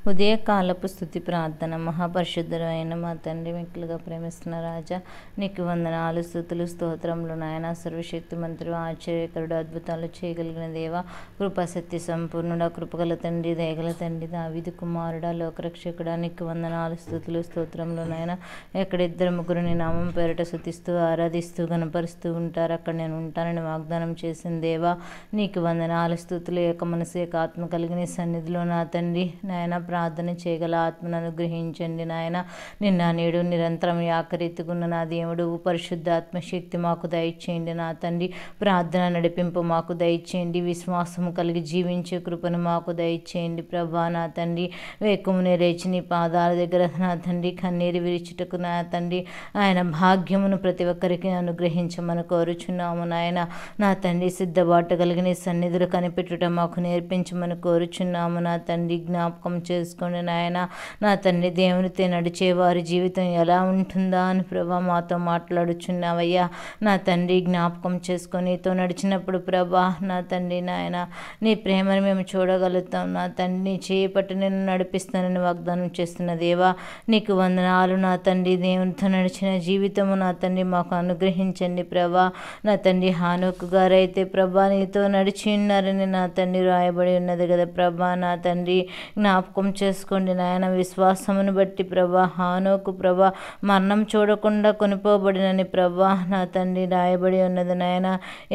ఉదయకాలపు స్తుతి ప్రార్థన. మహాపరిశుద్ధుడైన మా తండ్రి, మిక్కులుగా ప్రేమిస్తున్న రాజా, నీకు వందనాలు, స్తుతులు, స్తోత్రములు నాయన. సర్వశక్తి మంత్రుడు, ఆశ్చర్యకరుడు, అద్భుతాలు చేయగలిగిన దేవ, కృపాశక్తి సంపూర్ణుడా, కృపగల తండ్రి, దయగల తండ్రి, దావీదు కుమారుడా, లోకరక్షకుడా, నీకు వందనాలు, స్తుతులు, స్తోత్రములు నాయన. ఎక్కడ ఇద్దరు ముగ్గురు నీ నామం పేరిట స్తుతిస్తూ ఆరాధిస్తూ గణపరుస్తూ ఉంటారు, అక్కడ నేను ఉంటానని వాగ్దానం చేసిన దేవా, నీకు వందనాలు, స్తుతులు. ఏక మనసు ఏక ఆత్మ కలిగిన సన్నిధిలో నా తండ్రి నాయన ప్రార్థన చేయగల ఆత్మను అనుగ్రహించండి నాయన. నిన్న నేడు నిరంతరం ఆఖరితుకున్న నా దేవుడు, పరిశుద్ధాత్మ శక్తి మాకు దయచేయండి నా తండ్రి. ప్రార్థన నడిపింపు మాకు దయచేయండి. విశ్వాసము కలిగి జీవించే కృపను మాకు దయచేయండి ప్రభా నా తండ్రి. వేకుమునే లేచి నీ పాదాల దగ్గర నా తండ్రి కన్నీరు విరిచుటకు నా తండ్రి ఆయన భాగ్యమును ప్రతి ఒక్కరికి అనుగ్రహించమని కోరుచున్నాము నాయన. నా తండ్రి సిద్ధబాటు కలిగిన సన్నిధులు కనిపెట్టుట మాకు నేర్పించమని కోరుచున్నాము నా తండ్రి. జ్ఞాపకం చేసుకోండి నాయన. నా తండ్రి దేవునితో నడిచే వారి జీవితం ఎలా ఉంటుందా అని ప్రభా మాతో మాట్లాడుచున్నావయ్యా. నా తండ్రి జ్ఞాపకం చేసుకొని నీతో నడిచినప్పుడు ప్రభా నా తండ్రి నాయన నీ ప్రేమను మేము చూడగలుగుతాం నా తండ్రి. నీ చేపట్టి నేను నడిపిస్తానని వాగ్దానం చేస్తున్న దేవా, నీకు వందనాలు నా తండ్రి. దేవునితో నడిచిన జీవితము నా తండ్రి మాకు అనుగ్రహించండి ప్రభా. నా తండ్రి హానోకు గారైతే ప్రభా నీతో నడిచి ఉన్నారని నా తండ్రి రాయబడి ఉన్నది కదా ప్రభా. నా తండ్రి జ్ఞాపకం చేసుకోండి నాయన. విశ్వాసమును బట్టి ప్రభా హానోకు ప్రభా మరణం చూడకుండా కొనిపోబడినని ప్రభా నా తండ్రి రాయబడి ఉన్నది నాయన.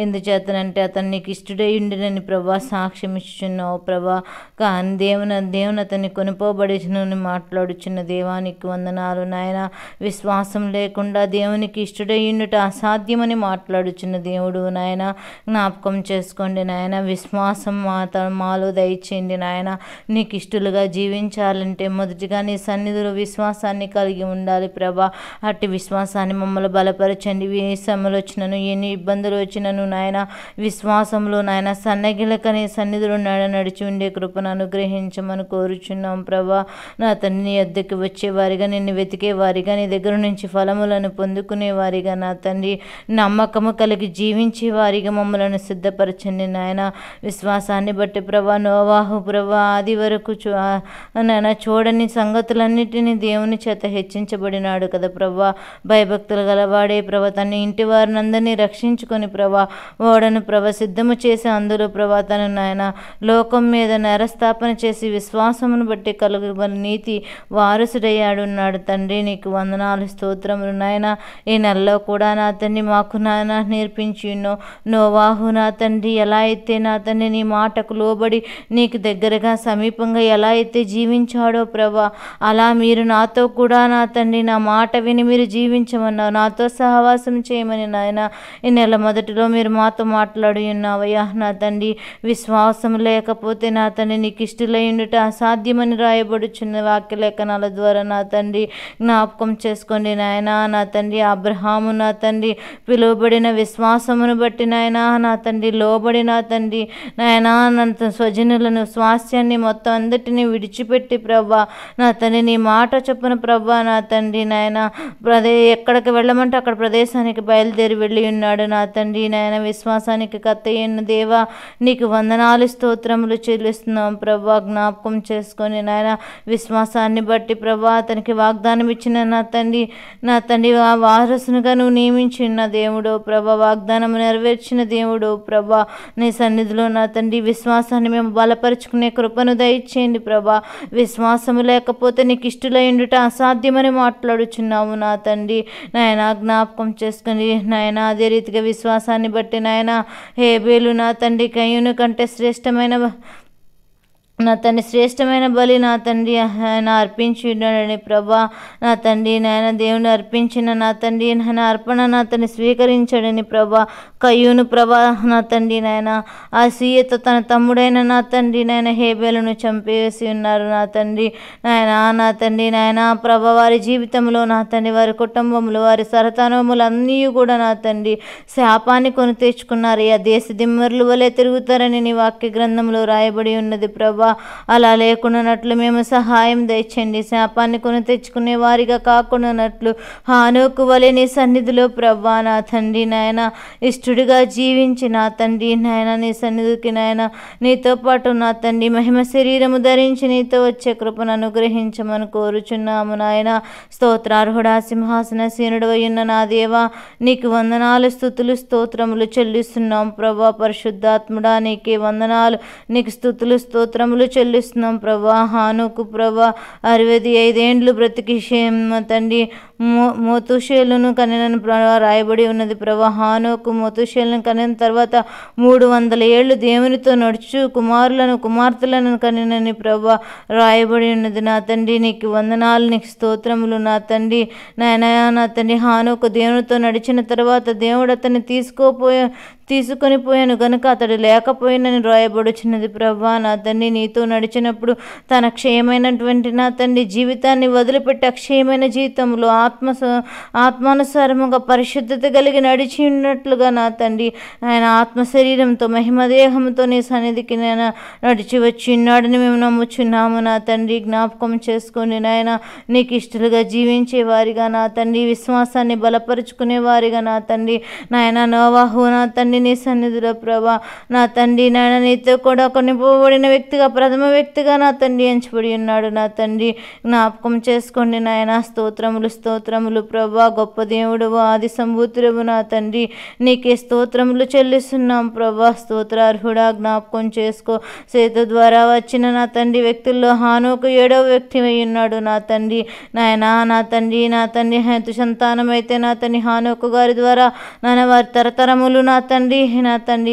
ఎందుచేతనంటే అతను నీకు ఇష్టడై ఉండినని ప్రభా సాక్ష్యం ఇచ్చుచున్నావు ప్రభా. కానీ దేవుని అతన్ని కొనిపోబడినని మాట్లాడుచున్న దేవానికి వందనాలు నాయన. విశ్వాసం లేకుండా దేవునికి ఇష్టడై ఉండుట అసాధ్యమని మాట్లాడుచున్న దేవుడు నాయన. జ్ఞాపకం చేసుకోండి నాయన. విశ్వాసం మాలో దయచేయండి నాయన. నీకు ఇష్టలుగా జీవించాలంటే మొదటిగా నీ సన్నిధిలో విశ్వాసాన్ని కలిగి ఉండాలి ప్రభా. అట్టి విశ్వాసాన్ని మమ్మల్ని బలపరచండి. ఏ శ్రమలు వచ్చినను ఎన్ని ఇబ్బందులు వచ్చినను నాయన విశ్వాసంలో నాయన సన్నగిలకని సన్నిధిలో నడిచి ఉండే కృపను అనుగ్రహించమని కోరుచున్నాం ప్రభా. నా తండ్రి నీ యొద్దకు వచ్చేవారిగా, నిన్ను వెతికేవారిగా, నీ దగ్గర నుంచి ఫలములను పొందుకునేవారిగా నా తండ్రి నమ్మకము కలిగి జీవించే వారిగా మమ్మల్ని సిద్ధపరచండి నాయన. విశ్వాసాన్ని బట్టి ప్రభా నోవాహు ప్రభా ఆది వరకు నాయన చూడని సంగతులన్నిటినీ దేవుని చేత హెచ్చించబడినాడు కదా ప్రభా. భయభక్తులు గలవాడే ప్రభా తన ఇంటి వారిని అందరినీ రక్షించుకొని ప్రభా ఓడను ప్రభా సిద్ధము చేసి అందులో ప్రభా తను నాయన లోకం మీద నేరస్థాపన చేసి విశ్వాసమును బట్టి కలుగుబడి నీతి వారసుడయ్యాడు ఉన్నాడు తండ్రి. నీకు వందనాలు స్తోత్రములు నాయన. ఈ నెలలో కూడా నా తండ్రి మాకు నాయన నేర్పించి నోవాహు నా తండ్రి ఎలా అయితే నా తండ్రి నీ మాటకు లోబడి నీకు దగ్గరగా సమీపంగా ఎలా అయితే జీవించాడో ప్రభా, అలా మీరు నాతో కూడా నా తండ్రి నా మాట విని మీరు జీవించమన్నావు. నాతో సహవాసం చేయమని నాయన ఈ నెల మొదటిలో మీరు మాతో మాట్లాడి ఉన్నావయ్యా నా తండ్రి. విశ్వాసం లేకపోతే నా తండ్రి నీకు ఇష్టలై ఉండుట అసాధ్యమని రాయబడుచున్న వాక్య లేఖనాల ద్వారా నా తండ్రి జ్ఞాపకం చేసుకోండి నాయన. నా తండ్రి అబ్రహాము నా తండ్రి పిలువబడిన విశ్వాసమును బట్టి నాయన నా తండ్రి లోబడి నా తండ్రి నాయన స్వజనులను స్వాస్థ్యాన్ని మొత్తం అందటినీ విడిచిపెట్టి ప్రభా నా తండ్రి నీ మాట చొప్పున ప్రభా నా తండ్రి నాయన ఎక్కడికి వెళ్ళమంటే అక్కడ ప్రదేశానికి బయలుదేరి వెళ్ళి ఉన్నాడు నా తండ్రి నాయన. విశ్వాసానికి కర్తయ్యున్న దేవా నీకు వందనాలు స్తోత్రములు చెల్లిస్తున్నాం ప్రభా. జ్ఞాపకం చేసుకొని నాయన విశ్వాసాన్ని బట్టి ప్రభా అతనికి వాగ్దానం ఇచ్చిన నా తండ్రి వారసునిగా నువ్వు నియమించిన దేవుడు ప్రభా, వాగ్దానం నెరవేర్చిన దేవుడు ప్రభా. నీ సన్నిధిలో నా తండ్రి విశ్వాసాన్ని మేము బలపరుచుకునే కృపను దయచేయండి ప్రభా. విశ్వాసము లేకపోతే నీకు ఇష్టలై ఉండుట అసాధ్యమని మాట్లాడుచున్నాము నా తండ్రి నాయన. జ్ఞాపకం చేసుకుని నాయన అదే రీతిగా విశ్వాసాన్ని బట్టి నాయన హేబేలు నా తండ్రి కయ్యూను కంటే శ్రేష్టమైన నా తండ్రి శ్రేష్టమైన బలి నా తండ్రి ఆయన అర్పించున్నాడని ప్రభా. నా తండ్రి నాయన దేవుని అర్పించిన నా తండ్రి నాయన అర్పణ నా తండ్రి స్వీకరించాడని ప్రభా. కయ్యూను ప్రభా నా తండ్రి నాయన ఆ సీయతో తన తమ్ముడైన నా తండ్రి నాయన హేబేలును చంపేసి ఉన్నారు నా తండ్రి నాయన. నా తండ్రి నాయన ప్రభా వారి జీవితంలో నా తండ్రి వారి కుటుంబంలో వారి సరతనములు అన్నీ కూడా నా తండ్రి శాపాన్ని కొని తెచ్చుకున్నారు. ఆ దేశ దిమ్మరుల వలె తిరుగుతారని నీ వాక్య గ్రంథంలో రాయబడి ఉన్నది ప్రభా. ప్రభా. అలా లేకుండానట్లు మేము సహాయం దయచేయండి. శాపాన్ని కొని తెచ్చుకునే వారిగా కాకుండానట్లు హానోకు వలె నీ సన్నిధిలో ప్రభా నా తండ్రి నాయన ఇష్టడిగా జీవించి నా తండ్రి నాయన నీ సన్నిధికి నాయన నీతో పాటు నా తండ్రి మహిమ శరీరము ధరించి నీతో వచ్చే కృపను అనుగ్రహించమని కోరుచున్నాము నాయన. స్తోత్రార్హుడా సింహాసనసీనుడు అయ్యున్న నా దేవా నీకు వందనాలు స్తుతులు స్తోత్రములు చెల్లిస్తున్నాం ప్రభా. పరిశుద్ధాత్ముడా నీకే వందనాలు నీకు స్తుతులు స్తోత్రములు చెల్లిస్తున్నాం ప్రభా. హానుకు ప్రభా 65 ఏండ్లు బ్రతికి తండ్రి మోతుషేలును కనినని రాయబడి ఉన్నది ప్రభా. హానోకు మోతుషేలును కనిన తర్వాత 300 ఏళ్ళు దేవునితో నడుచు కుమారులను కుమార్తెలను కనినని ప్రభా రాయబడి ఉన్నది నా తండ్రి. నీకు వందనాలు నీకు స్తోత్రములు నా తండ్రి నాయన. నా తండ్రి హానోకు దేవునితో నడిచిన తర్వాత దేవుడు అతన్ని తీసుకొని పోయాను గనుక అతడు లేకపోయినని రాయబడుచున్నది ప్రభా. నా తండ్రి నీతో నడిచినప్పుడు తన క్షయమైనటువంటి నా తండ్రి జీవితాన్ని వదిలిపెట్టి అక్షయమైన జీవితంలో ఆత్మానుసారముగా పరిశుద్ధత కలిగి నడిచి ఉన్నట్లుగా నా తండ్రి ఆయన ఆత్మ శరీరంతో మహిమదేహంతో నీ సన్నిధికి నేను నడిచి వచ్చి ఉన్నాడని మేము నమ్ముచున్నాము నా తండ్రి. జ్ఞాపకం చేసుకొని నాయన నీకు ఇష్టలుగా జీవించే వారిగా నా తండ్రి విశ్వాసాన్ని బలపరుచుకునే వారిగా నా తండ్రి నాయన నోవాహు నా తండ్రి నీ సన్నిధిలో ప్రభా నా తండ్రి నాయన నీతో కూడా కొనిపోబడిన వ్యక్తిగా ప్రథమ వ్యక్తిగా నా తండ్రి ఎంచబడి ఉన్నాడు నా తండ్రి. జ్ఞాపకం చేసుకోండి నాయన. స్తోత్రములు స్తోత్రములు ప్రభా. గొప్ప దేవుడువు ఆది సంభూతుడవు నా తండ్రి నీకే స్తోత్రములు చెల్లిస్తున్నాం ప్రభా. స్తోత్రార్హుడా జ్ఞాపకం చేసుకో. సేతు ద్వారా వచ్చిన నా తండ్రి వ్యక్తుల్లో హానోకు 7వ వ్యక్తి అయి ఉన్నాడు నా తండ్రి నాయన. నా తండ్రి హేతు సంతానం అయితే నా తండ్రి హానోకు గారి ద్వారా నాయన వారి తరతరములు నా తండ్రి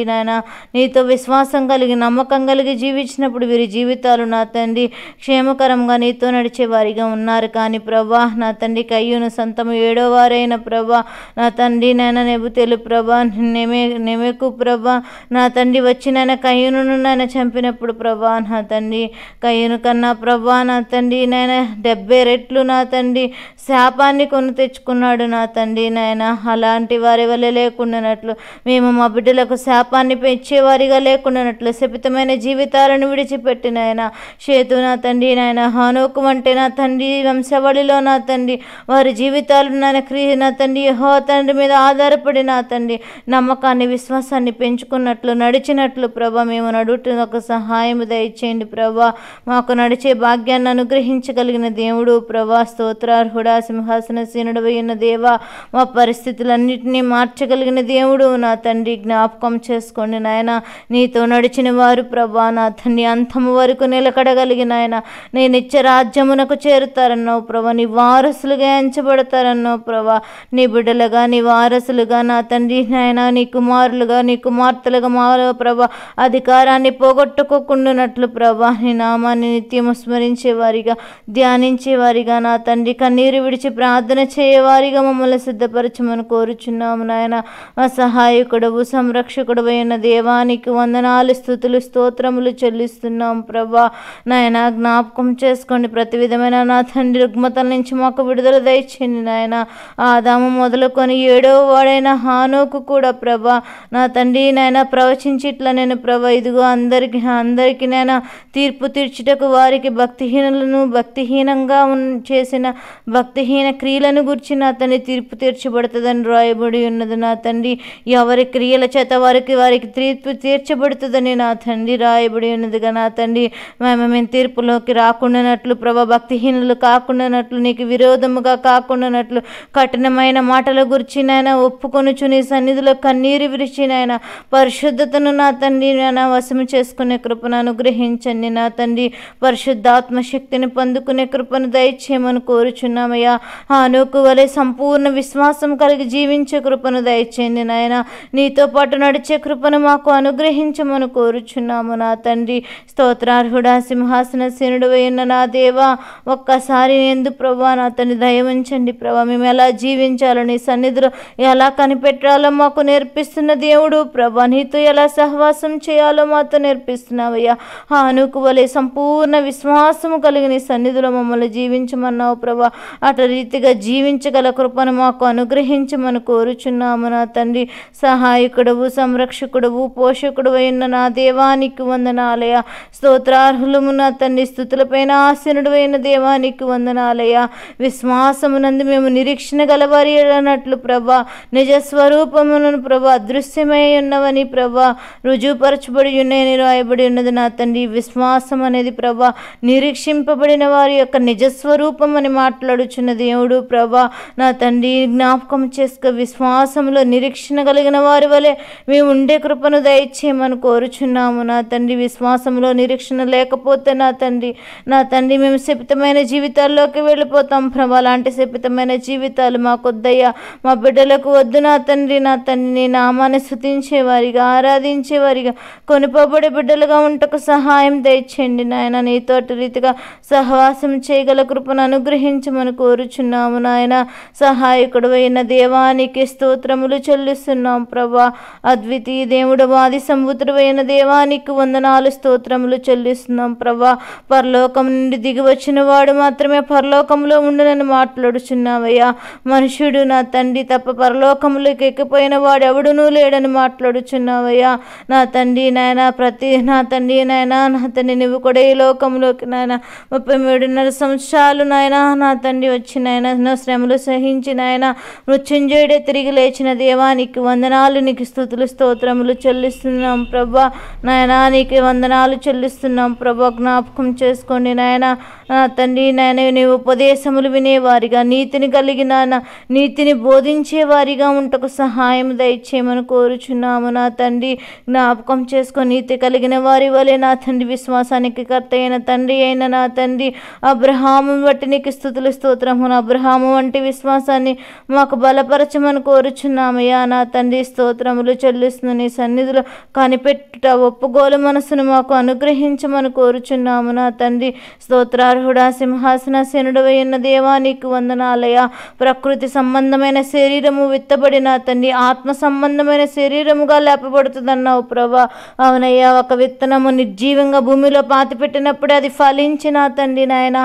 నాయన నీతో విశ్వాసం కలిగి నమ్మకం కలిగి జీవించినప్పుడు వీరి జీవితాలు నా తండ్రి క్షేమకరంగా నీతో నడిచే వారిగా ఉన్నారు. కానీ ప్రభా నా తండ్రి కయ్యూను సంతము 7వ వారైన ప్రభా నా తండ్రి నాయన నెబుతేలు ప్రభా నెమెకు ప్రభా నా తండ్రి వచ్చిన కయ్యూను నాయన చంపినప్పుడు ప్రభా నా తండ్రి కయ్యూను కన్నా ప్రభా నా తండ్రి నాయన 70 రెట్లు నా తండ్రి శాపాన్ని కొని తెచ్చుకున్నాడు నా తండ్రి నాయన. అలాంటి వారి వల్ల లేకుండానట్లు మేము మా బిడ్డలకు శాపాన్ని పెంచేవారిగా లేకుండానట్లు శపితమైన జీవితాలను విడిచిపెట్టిన ఆయన షేతు నా తండ్రి నాయన హానోకు అంటే నా తండ్రి వంశవళిలో నా తండ్రి వారి జీవితాలు నా తండ్రి యెహోవా తండ్రి మీద ఆధారపడి నా తండ్రి నమ్మకాన్ని విశ్వాసాన్ని పెంచుకున్నట్లు నడిచినట్లు ప్రభా మేము నడుటకు సహాయం దయచేయండి ప్రభా. మాకు నడిచే భాగ్యాన్ని అనుగ్రహించగలిగిన దేవుడు ప్రభా. స్తోత్రార్హుడా సింహాసనసీనుడు అయిన దేవా మా పరిస్థితులన్నింటినీ మార్చగలిగిన దేవుడు నా తండ్రి. జ్ఞాపకం చేసుకోండి నాయన. నీతో నడిచిన వారు ప్రభా నా తండ్రి అంతము వరకు నిలకడగలిగిన ఆయన నీ నిత్య రాజ్యమునకు చేరుతారన్నావు ప్రభా. నీ వారసులుగా ఎంచబడతారన్నావు ప్రభా. నీ బిడ్డలుగా నీ వారసులుగా నా తండ్రి నాయన నీ కుమారులుగా నీ కుమార్తెలుగా మాలో ప్రభా అధికారాన్ని పోగొట్టుకోకుండానట్లు ప్రభా నీ నామాన్ని నిత్యము స్మరించేవారిగా ధ్యానించేవారిగా నా తండ్రి కన్నీరు విడిచి ప్రార్థన చేయవారిగా మమ్మల్ని సిద్ధపరచమని కోరుచున్నాము నాయన. మా సహాయకుడవు సంరక్షకుడు అయిన దేవానికి వందనాలు స్తుతులు స్తోత్రములు చెల్లిస్తున్నాం ప్రభా నాయన. జ్ఞాపకం చేసుకోండి. ప్రతి విధమైన నా తండ్రి రుగ్మతల నుంచి మాకు విడుదల దయచేయండి నాయన. ఆదాము మొదలుకొని 7వ వాడైన హానోకు కూడా ప్రభా నా తండ్రి నాయన ప్రవచించి ఇట్లా నేను ప్రభా ఇదిగో అందరికీ నాయన తీర్పు తీర్చుటకు వారికి భక్తిహీనంగా చేసిన భక్తిహీన క్రియలను గురించి నా తండ్రి తీర్పు తీర్చబడుతుందని రాయబడి ఉన్నది నా తండ్రి. ఎవరి క్రియల చేత వారికి తీర్పు తీర్చబడుతుందని నా తండ్రి రాయబడి ఉన్నదిగా నా తండ్రి. మేము తీర్పులోకి రాకుండానట్లు ప్రభా భక్తిహీనులు కాకుండానట్లు నీకు విరోధముగా కాకుండానట్లు కఠినమైన మాటల గురించి నాయన ఒప్పుకొనుచు నీ సన్నిధిలో కన్నీరు విరిచి నాయన పరిశుద్ధతను నా తండ్రి నాయన వశము చేసుకునే కృపను అనుగ్రహించండి నా తండ్రి. పరిశుద్ధాత్మ శక్తిని పొందుకునే కృపను దయచేయమని కోరుచున్నామయ్యా. హానోకు వలె సంపూర్ణ విశ్వాసం కలిగి జీవించే కృపను దయచేయండి నాయన. నీతో పాటు నడిచే కృపను మాకు అనుగ్రహించమని కోరుచున్నాము నా తండ్రి. స్తోత్రార్హుడా సింహాసనసీనుడు అయిన నా దేవా ఒక్కసారి ఎందు ప్రభా నా తండ్రి దయవంచండి ప్రభా. మేము ఎలా జీవించాలో నీ సన్నిధిలో ఎలా కనిపెట్టాలో మాకు నేర్పిస్తున్న దేవుడు ప్రభా. నీతో ఎలా సహవాసం చేయాలో మాతో నేర్పిస్తున్నావయ్యా. హానోకు వలె సంపూర్ణ విశ్వాసము కలిగి నీ సన్నిధిలో మమ్మల్ని జీవించమన్నావు ప్రభా. అటు రీతిగా జీవించగల కృపను మాకు అనుగ్రహించమని కోరుచున్నాము నా తండ్రి. సహాయకుడవు, సంరక్షకుడవు, పోషకుడు అయిన నా దేవానికి వందనాలయ. స్తోత్రార్హులము నా తండ్రి. స్తుతులపైన ఆసీనుడు అయిన దేవానికి వందనాలయ. విశ్వాసమునందు మేము నిరీక్షణ గలవారి అన్నట్లు ప్రభా, నిజ స్వరూపములను ప్రభా అదృశ్యమై ఉన్నవని ప్రభా రుజువుపరచబడి ఉన్నాయని రాయబడి ఉన్నది నా తండ్రి. విశ్వాసం అనేది ప్రభా నిరీక్షింపబడిన వారి యొక్క నిజస్వరూపం అని మాట్లాడుచున్న దేవుడు ప్రభా నా తండ్రి. జ్ఞాపకం చేసుకో, విశ్వాసంలో నిరీక్షణ కలిగిన వారి వలె మేము ఉండే కృపను దయచేయమని కోరుచున్నాము నా తండ్రి. విశ్వాసంలో నిరీక్షణ లేకపోతే నా తండ్రి మేము శపితమైన జీవితాల్లోకి వెళ్ళిపోతాం ప్రభా. అలాంటి శపితమైన జీవితాలు మాకొద్దయ్యా, మా బిడ్డలకు వద్దు నా తండ్రి. నీ నామాన్ని స్తుతించేవారిగా, ఆరాధించేవారిగా, కొనుపబడే బిడ్డలుగా ఉంటకు సహాయం దయచేయండి నాయన. నీతో రీతిగా సహవాసం చేయగల కృపను అనుగ్రహించమని కోరుచున్నాము నాయన. సహాయకుడు అయిన దేవానికి స్తోత్రములు చెల్లిస్తున్నాం ప్రభా. అద్వితీయ దేవుడు, ఆది సంభూతుడు అయిన దేవానికి వందనాలు, స్తోత్రములు చెల్లిస్తున్నాం ప్రభా. పరలోకం నుండి దిగి వచ్చిన వాడు మాత్రమే పరలోకంలో ఉండునని మాట్లాడుచున్నావయ్యా. మనుషుడు నా తండ్రి తప్ప పరలోకంలోకి ఎక్కిపోయిన వాడు ఎవడునూ లేడని మాట్లాడుచున్నావయ్యా. నా తండ్రి నాయన, నా తండ్రి నువ్వు కూడా ఈ లోకంలోకి నాయన 33.5 సంవత్సరాలు నాయన నా తండ్రి వచ్చి నాయన ఎన్నో శ్రమలు సహించి నాయన మృత్యుంజయుడే తిరిగి లేచిన దేవానికి వందనాలు, నీకు స్తుతులు స్తోత్రములు చెల్లిస్తున్నాం ప్రభా. నాయన నీకు వందనాలు చెల్లిస్తున్నాం ప్రభా. జ్ఞాపకం చేసుకోండి నాయన. నా తండ్రి నాయన నీవు ఉపదేశములు వినేవారిగా, నీతిని కలిగిన నీతిని బోధించేవారిగా ఉంటకు సహాయం దయచేయమని కోరుచున్నాము నా తండ్రి. జ్ఞాపకం చేసుకొని నీతి కలిగిన వారి వలె నా తండ్రి విశ్వాసానికి కర్త అయిన తండ్రి అయిన నా తండ్రి అబ్రహాము బట్టి నీకు స్తుతులు స్తోత్రము. అబ్రహాము వంటి విశ్వాసాన్ని మాకు బలపరచమని కోరుచున్నామయ్యా నా తండ్రి. స్తోత్రములు చెల్లిస్తున్న నీ సన్నిధిలో కనిపెట్టుట ఒప్పుగోలు మనసును మాకు అనుగ్రహించమని కోరుచున్నాము నా తండ్రి. స్తోత్రార్హుడా, సింహాసనాసీనుడు అయిన దేవానికి వందనాలయ. ప్రకృతి సంబంధమైన శరీరము విత్తబడిన తండ్రి ఆత్మ సంబంధమైన శరీరముగా లేపబడుతుందన్నావు ప్రభా. అవునయ్యా, ఒక విత్తనము నిర్జీవంగా భూమిలో పాతి పెట్టినప్పుడే అది ఫలించిన తండ్రి నాయన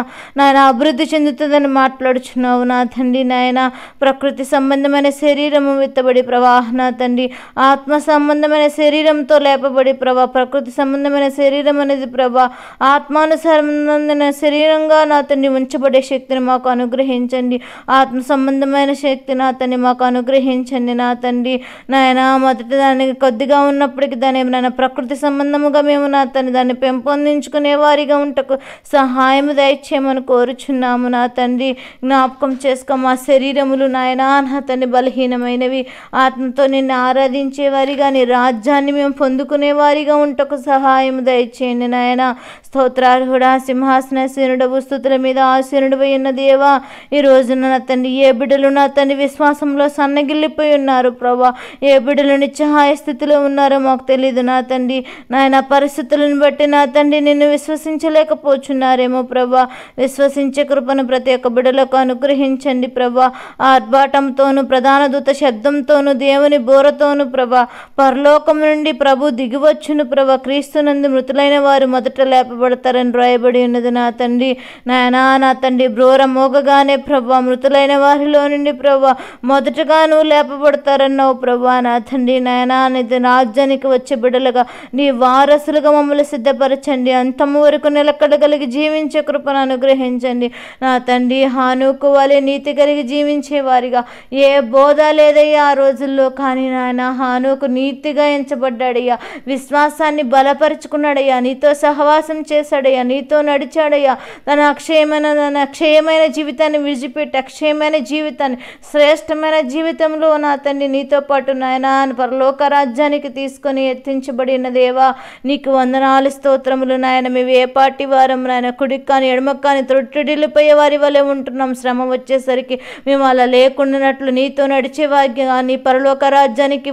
అభివృద్ధి చెందుతుందని మాట్లాడుచున్నావు నా తండ్రి నాయన. ప్రకృతి సంబంధమైన శరీరము విత్తబడి ప్రభా నా తండ్రి ఆత్మ సంబంధమైన శరీరంతో లేపబడి ప్రభా, ప్రకృతి సంబంధమైన శరీరం అనేది ప్రభా ఆత్మానుసంబంధమైన శరీరంగా నా తండ్రి ఉంచబడే శక్తిని మాకు అనుగ్రహించండి. ఆత్మ సంబంధమైన శక్తి నా తండ్రి మాకు అనుగ్రహించండి నా తండ్రి నాయన. మొదటి దానికి కొద్దిగా ఉన్నప్పటికీ దాని నాయన ప్రకృతి సంబంధముగా మేము నా తండ్రి దాన్ని పెంపొందించుకునే వారిగా ఉంటకు సహాయం దయచేయమని కోరుచున్నాము నా తండ్రి. జ్ఞాపకం చేసుకో, మా శరీరములు నాయన నా తండ్రి బలహీనమైనవి. ఆత్మతో నిన్ను ఆరాధించే వారిగా, నీ రాజ్యాన్ని మేము పొందుకునే వారిగా ఉంటకు సహాయం దయచేయండి నాయన. స్తోత్రార్హుడా, సింహాసనాసీనుడవు, స్తుతుల మీద ఆసీనుడు అయిన దేవా, ఈ రోజున నా తండ్రి ఏ బిడ్డలు నా తండ్రి విశ్వాసంలో సన్నగిల్లిపోయి ఉన్నారు ప్రభా, ఏ బిడ్డలు నిత్యహాయ స్థితిలో ఉన్నారో మాకు తెలియదు నా తండ్రి నాయన. పరిస్థితులను బట్టి నా తండ్రి నిన్ను విశ్వసించలేకపోతున్నారేమో ప్రభా. విశ్వసించే కృపను ప్రతి ఒక్క బిడ్డలకు అనుగ్రహించండి ప్రభా. ఆర్భాటంతోనూ ప్రధాన దూత శబ్దంతోనూ దేవుని బోరతోనూ ప్రభా పరలోకం నుండి ప్రభు దిగివచ్చును ప్రభా. క్రీస్తునందు మృతులైన వారు మొదట లేపబడతారని రాయబడి ఉన్నది నా తండ్రి నాయనా. నా తండ్రి బ్రోర మోగగానే ప్రభా మృతులైన వారిలో నుండి ప్రభా మొదటగా నువ్వు లేపబడతారన్నావు ప్రభా. నా తండ్రి నాయనా, నిజ రాజ్యానికి వచ్చే బిడ్డలుగా నీ వారసులుగా మమ్మల్ని సిద్ధపరచండి. అంతము వరకు నిలకడగలిగి జీవించే కృపను అనుగ్రహించండి నా తండ్రి. హానుకు వలె నీతి కలిగి జీవించే వారిగా, ఏ బోధ లేదయ్యా ఆ రోజుల్లో, కానీ నాయన హానుకు నీతిగా ఎంచబడ్డాడయ్యా. విశ్వాసాన్ని బలపరుచుకున్నాడయ్యా, నీతో సహవాసం చేశాడయ్యా, నీతో నడిచాడయ్యా. తన అక్షయమైన జీవితాన్ని విడిచిపెట్టి అక్షయమైన జీవితాన్ని, శ్రేష్టమైన జీవితంలో నా తండ్రి నీతో పాటు నాయన పరలోక రాజ్యానికి తీసుకొని ఎత్తించబడిన దేవా నీకు వందనాలు స్తోత్రములు నాయన. మేము ఏ పార్టీ వారం నాయన, కుడికి కానీ ఎడమకు కానీ తొట్టిడిల్లిపోయే వారి వలె ఉంటున్నాం. శ్రమ వచ్చేసరికి మేము అలా లేకుండానట్లు నీతో నడిచేవారిగా, నీ పరలోక రాజ్యానికి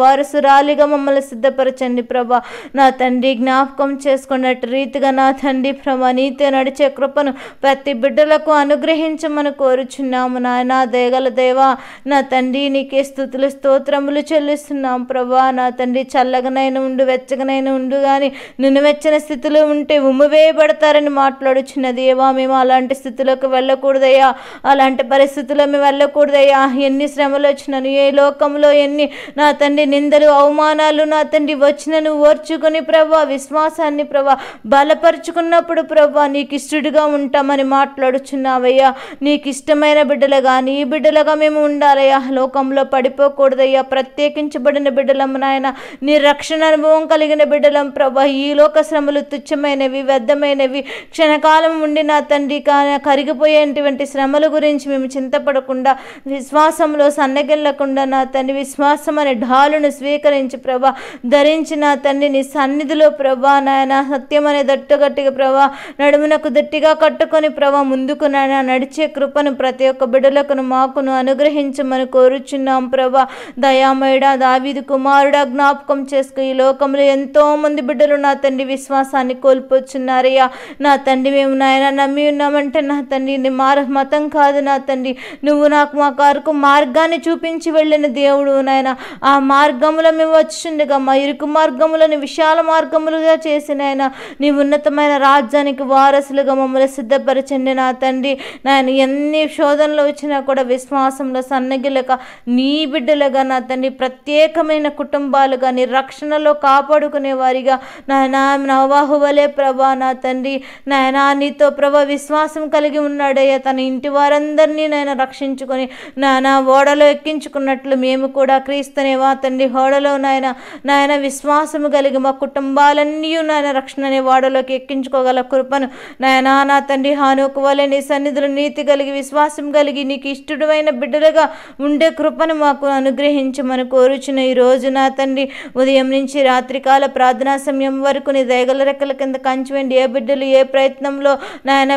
వారసురాలిగా మమ్మల్ని సిద్ధపరచండి ప్రభా. నా తండ్రి జ్ఞాపకం చేసుకున్నట్టు రీతిగా నా తండ్రి ప్రభా నీతో నడిచే కృపను ప్రతి బిడ్డలకు అనుగ్రహించమని కోరుచున్నాము నాయన. దయగల దేవా నా తండ్రి, నీకే స్తుతులు స్తోత్రములు చెల్లిస్తున్నాం ప్రభా. నా తండ్రి, చల్లగనైనా ఉండు వెచ్చగనైనా ఉండు కానీ నునువెచ్చని స్థితిలో ఉంటే ఉమ్మివేయబడతారని మాట్లాడుచున్న దేవా, మేము అలాంటి స్థితిలోకి వెళ్ళకూడదయ్యా, అలాంటి పరిస్థితుల్లో మేము వెళ్ళకూడదయ్యా. ఎన్ని శ్రమలు వచ్చినను, ఏ లోకంలో ఎన్ని నా తండ్రి నిందలు అవమానాలు నా తండ్రి వచ్చినను ఓర్చుకొని ప్రభా విశ్వాసాన్ని ప్రభా బలపరుచుకున్నప్పుడు ప్రభా నీకు ఇష్టడుగా ఉంటామని మాట్లాడుచున్నావయ్యా. నీకు ఇష్టమైన బిడ్డలుగా నీ బిడ్డలుగా మేము ఉండాలయ్యా, లోకంలో పడిపోకూడదయ్యా. ప్రత్యేకించబడిన బిడ్డలం నాయన, నీ రక్షణ అనుభవం కలిగిన బిడ్డలం ప్రభా. ఈ లోక శ్రమలు తుచ్చమైనవి, వ్యర్థమైనవి, క్షణకాలం ఉండి నా తండ్రి కరిగిపోయేటువంటి శ్రమల గురించి మేము చింతపడకుండా, విశ్వాసంలో సన్నగిల్లకుండా నా తండ్రి విశ్వాసం అనే ఢాలును స్వీకరించి ప్రభా ధరించి నా తండ్రి నీ సన్నిధిలో ప్రభా నాయన సత్యం అనే దట్టుగట్టిగా ప్రభా నడుమునకు దట్టిగా కట్టుకొని ప్రభా ముందుకు నాయన నడిచే కృపను ప్రతి ఒక్క బిడ్డలకును మాకును అనుగ్రహించమని కోరుచున్నాం ప్రభా. దయామయుడా, దావీదు కుమారుడా, జ్ఞాపకం చేసుకో. ఈ లోకంలో ఎంతో మంది బిడ్డలు నా తండ్రి విశ్వాసాన్ని కోల్పోతున్నారయ్యా. నా తండ్రి, మేము నాయన నమ్మి ఉన్నామంటే నా తండ్రి నీ మతం కాదు నా తండ్రి, నువ్వు నాకు మా కారుకు మార్గాన్ని చూపించి వెళ్ళిన దేవుడు నాయన. ఆ మార్గములో మేము వచ్చిండగా మా ఇరుకు మార్గములను విశాల మార్గములుగా చేసిన ఆయన నీ ఉన్నతమైన రాజ్యానికి వారసులుగా మమ్మల్ని సిద్ధపరచండి నా తండ్రి. నాయన ఎన్ని శోధనలు వచ్చినా కూడా విశ్వాసంలో సన్నగిలక నీ బిడ్డలుగా నా తండ్రి ప్రత్యేకమైన కుటుంబాలుగా నీ రక్షణలో కాపాడుకునే వారిగా నాయన నోవాహు వలె ప్రభా నా తండ్రి నాయన నీతో ప్రభా విశ్వాసం కలిగి ఉన్నాడయ్యా. తన ఇంటి వారందరినీ నాయన రక్షించుకొని నాయన ఓడలో ఎక్కించుకున్నట్లు మేము కూడా క్రీస్తునేవా తండ్రి ఓడలో నాయన విశ్వాసము కలిగి మా కుటుంబాలన్నీ నాయన రక్షణ అనే ఓడలోకి ఎక్కించుకోగల కృపను నాయన నా తండ్రి హానోకు వలె నీ సన్నిధిలో నీతి కలిగి విశ్వాసం కలిగి నీకు ఇష్టమైన బిడ్డలుగా ఉండే కృపను మాకు అనుగ్రహించమని కోరుచున్న ఈ రోజు నా తండ్రి ఉదయం నుంచి రాత్రికాల ప్రార్థనా సమయం వరకు నీ దయగల రెక్కల కింద కంచివేండి. ఏ బిడ్డలు ఏ ప్రయత్నంలో నాయన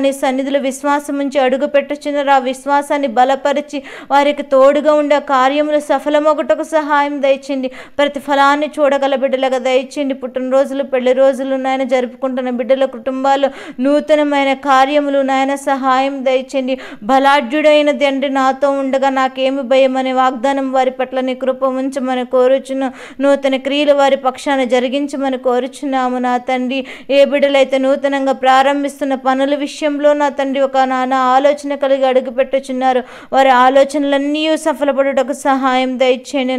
నీ సన్నిధిలో విశ్వాసం ఉంచి అడుగు పెట్టుచున్నారు, ఆ విశ్వాసాన్ని బలపరిచి వారికి తోడుగా ఉండే కార్యములు సఫలమొకటకు సహాయం దయచేయండి. ప్రతిఫలాన్ని చూడగల బిడ్డలుగా దయచేయండి. పుట్టినరోజులు పెళ్లి రోజులు నాయన జరుపుకుంటున్న బిడ్డల కుటుంబాలు నూతనమైన కార్యములు నాయన సహాయం దయచేయండి. బలాఢ్యుడైన తండ్రి నాతో ఉండగా నాకేమి భయం అనే వాగ్దానం వారి పట్ల నీ కృప ఉంచమని కోరుచున్న నూతన క్రియలు వారి పక్షాన జరిగించమని కోరుచున్నాము నా తండ్రి. ఏ బిడ్డలైతే నూతనంగా ప్రారంభిస్తున్న పనుల విషయంలో నా తండ్రి ఒక నాన్న ఆలోచన కలిగి అడుగు పెట్టుచున్నారు, వారి ఆలోచనలన్నీ సఫలపడుటకు సహాయం దయచేయండి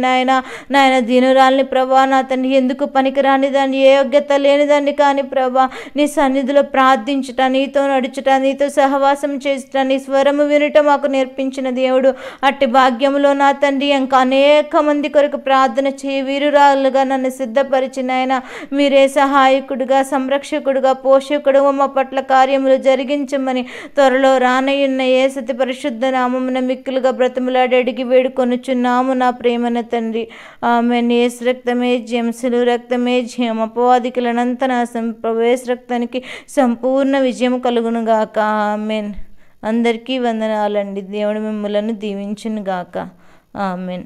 నాయన దీనురాల్ని ప్రభా నా తండ్రి ఎందుకు పనికిరాని దాన్ని, ఏ యోగ్యత లేని దాన్ని కానీ ప్రభా నీ సన్నిధిలో ప్రార్థించుట, నీతో నడుచుట, నీతో సహవాసం చేయుట, నీ స్వరము వినుట మాకు నేర్పించిన దేవుడు. అట్టి భాగ్యములో నా తండ్రి ఇంకా అనేక మంది కొరకు ప్రార్థన చేయి వీరురాలుగా నన్ను సిద్ధపరిచిన ఆయన మీరే సహాయకుడుగా, సంరక్షకుడుగా, పోషకుడుగా మా పట్ల కార్యములు జరిగించమని త్వరలో రానయ్యున్న యేసు పరిశుద్ధ నామమున మిక్కులుగా బ్రతిమలాడి అడిగి వేడుకొనుచున్నాము నా ప్రేమన తండ్రి. ఆమేన్. యేసు రక్తమే జయం, సిలువ రక్తమే జయం. అపవాదికులనంత నాశనం యేసు రక్తానికి సంపూర్ణ విజయం కలుగును గాక. ఆమేన్. అందరికీ వందనాలండి. దేవుడు మిమ్మలను దీవించును గాక. ఆమేన్.